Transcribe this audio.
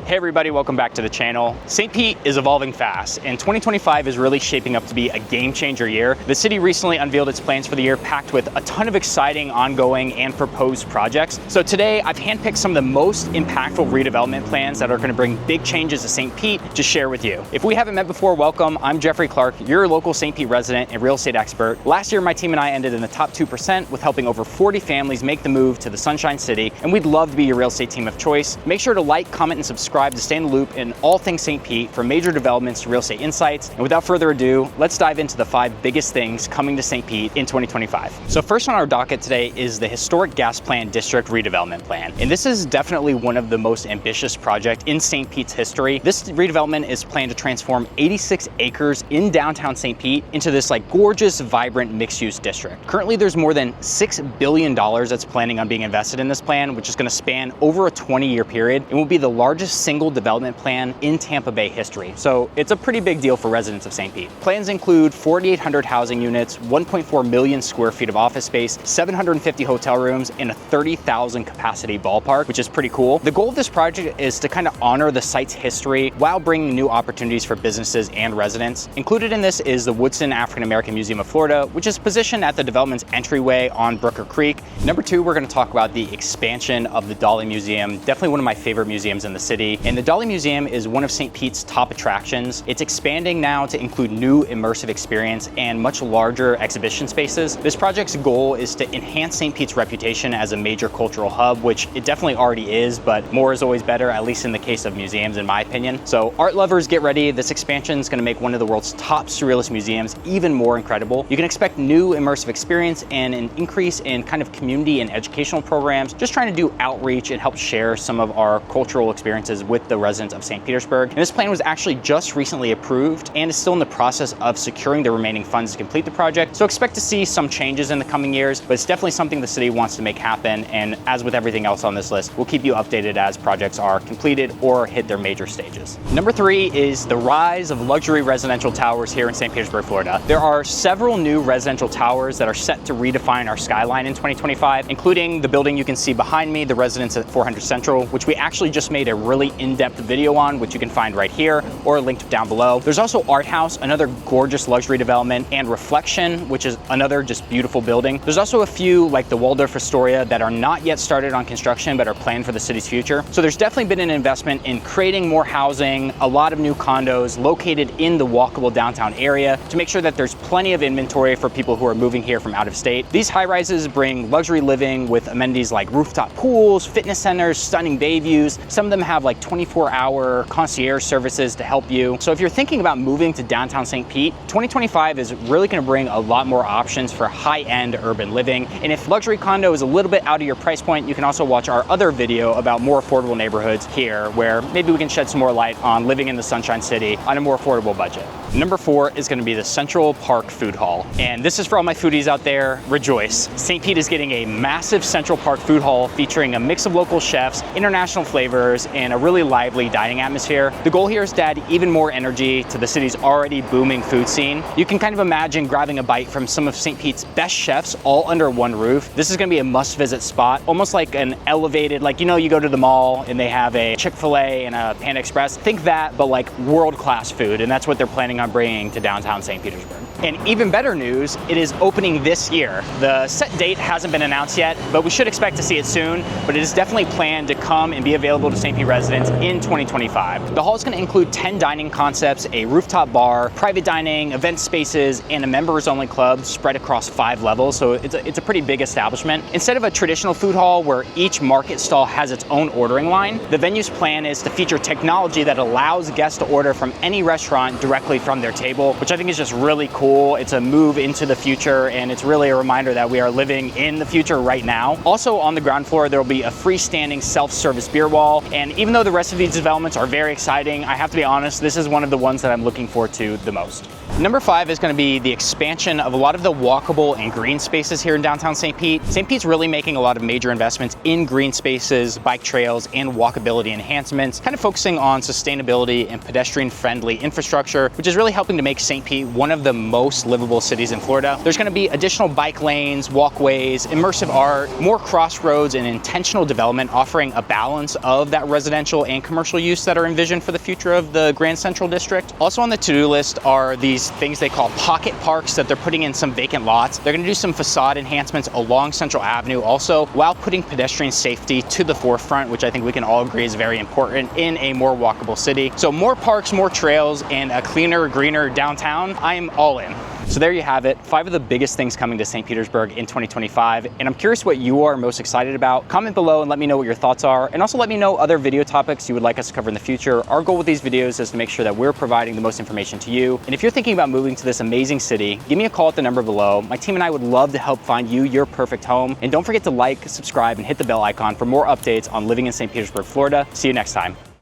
Hey everybody, welcome back to the channel. St. Pete is evolving fast, and 2025 is really shaping up to be a game changer year. The city recently unveiled its plans for the year, packed with a ton of exciting, ongoing, and proposed projects. So today, I've handpicked some of the most impactful redevelopment plans that are going to bring big changes to St. Pete to share with you. If we haven't met before, welcome. I'm Jeffrey Clarke, your local St. Pete resident and real estate expert. Last year, my team and I ended in the top 2% with helping over 40 families make the move to the Sunshine City, and we'd love to be your real estate team of choice. Make sure to like, comment, and subscribe to stay in the loop in all things St. Pete, from major developments to real estate insights. And without further ado, let's dive into the 5 biggest things coming to St. Pete in 2025. So first on our docket today is the Historic Gas Plant District Redevelopment Plan. And this is definitely one of the most ambitious projects in St. Pete's history. This redevelopment is planned to transform 86 acres in downtown St. Pete into this gorgeous, vibrant mixed-use district. Currently, there's more than $6 billion that's planning on being invested in this plan, which is going to span over a 20-year period and will be the largest single development plan in Tampa Bay history. So it's a pretty big deal for residents of St. Pete. Plans include 4,800 housing units, 1.4 million square feet of office space, 750 hotel rooms, and a 30,000 capacity ballpark, which is pretty cool. The goal of this project is to kind of honor the site's history while bringing new opportunities for businesses and residents. Included in this is the Woodson African American Museum of Florida, which is positioned at the development's entryway on Brooker Creek. Number 2, we're going to talk about the expansion of the Dali Museum, definitely one of my favorite museums in the city. And the Dali Museum is one of St. Pete's top attractions. It's expanding now to include new immersive experience and much larger exhibition spaces. This project's goal is to enhance St. Pete's reputation as a major cultural hub, which it definitely already is, but more is always better, at least in the case of museums, in my opinion. So art lovers, get ready. This expansion is going to make one of the world's top surrealist museums even more incredible. You can expect new immersive experience and an increase in kind of community and educational programs, just trying to do outreach and help share some of our cultural experiences with the residents of St. Petersburg. And this plan was actually just recently approved and is still in the process of securing the remaining funds to complete the project. So expect to see some changes in the coming years, but it's definitely something the city wants to make happen. And as with everything else on this list, we'll keep you updated as projects are completed or hit their major stages. Number 3 is the rise of luxury residential towers here in St. Petersburg, Florida. There are several new residential towers that are set to redefine our skyline in 2025, including the building you can see behind me, the residence at 400 Central, which we actually just made a really in-depth video on, which you can find right here or linked down below. There's also Art House, another gorgeous luxury development, and Reflection, which is another just beautiful building. There's also a few like the Waldorf Astoria that are not yet started on construction but are planned for the city's future. So there's definitely been an investment in creating more housing, a lot of new condos located in the walkable downtown area to make sure that there's plenty of inventory for people who are moving here from out of state. These high-rises bring luxury living with amenities like rooftop pools, fitness centers, stunning bay views. Some of them have 24-hour concierge services to help you. So if you're thinking about moving to downtown St. Pete, 2025 is really going to bring a lot more options for high-end urban living. And if luxury condo is a little bit out of your price point, you can also watch our other video about more affordable neighborhoods here, where maybe we can shed some more light on living in the Sunshine City on a more affordable budget. Number 4 is going to be the Central Park Food Hall. And this is for all my foodies out there, rejoice. St. Pete is getting a massive Central Park Food Hall featuring a mix of local chefs, international flavors, and a really lively dining atmosphere. The goal here is to add even more energy to the city's already booming food scene. You can kind of imagine grabbing a bite from some of St. Pete's best chefs all under one roof. This is going to be a must-visit spot, almost like an elevated, you go to the mall and they have a Chick-fil-A and a Panda Express. Think that, but world-class food, and that's what they're planning on bringing to downtown St. Petersburg. And even better news, it is opening this year. The set date hasn't been announced yet, but we should expect to see it soon. But it is definitely planned to come and be available to St. Pete residents in 2025. The hall is going to include 10 dining concepts, a rooftop bar, private dining, event spaces, and a members-only club spread across 5 levels. So it's a pretty big establishment. Instead of a traditional food hall where each market stall has its own ordering line, the venue's plan is to feature technology that allows guests to order from any restaurant directly from their table, which I think is just really cool. It's a move into the future, and it's really a reminder that we are living in the future right now. Also on the ground floor, there will be a freestanding self-service beer wall. And even though the rest of these developments are very exciting, I have to be honest, this is one of the ones that I'm looking forward to the most. Number 5 is going to be the expansion of a lot of the walkable and green spaces here in downtown St. Pete. St. Pete's really making a lot of major investments in green spaces, bike trails, and walkability enhancements, kind of focusing on sustainability and pedestrian-friendly infrastructure, which is really helping to make St. Pete one of the most most livable cities in Florida. There's gonna be additional bike lanes, walkways, immersive art, more crossroads, and intentional development offering a balance of that residential and commercial use that are envisioned for the future of the Grand Central District. Also on the to-do list are these things they call pocket parks that they're putting in some vacant lots. They're gonna do some facade enhancements along Central Avenue also, while putting pedestrian safety to the forefront, which I think we can all agree is very important in a more walkable city. So more parks, more trails, and a cleaner, greener downtown. I am all in. So there you have it, 5 of the biggest things coming to St. Petersburg in 2025. And I'm curious what you are most excited about. Comment below and let me know what your thoughts are. And also let me know other video topics you would like us to cover in the future. Our goal with these videos is to make sure that we're providing the most information to you. And if you're thinking about moving to this amazing city, give me a call at the number below. My team and I would love to help find you your perfect home. And don't forget to like, subscribe, and hit the bell icon for more updates on living in St. Petersburg, Florida. See you next time.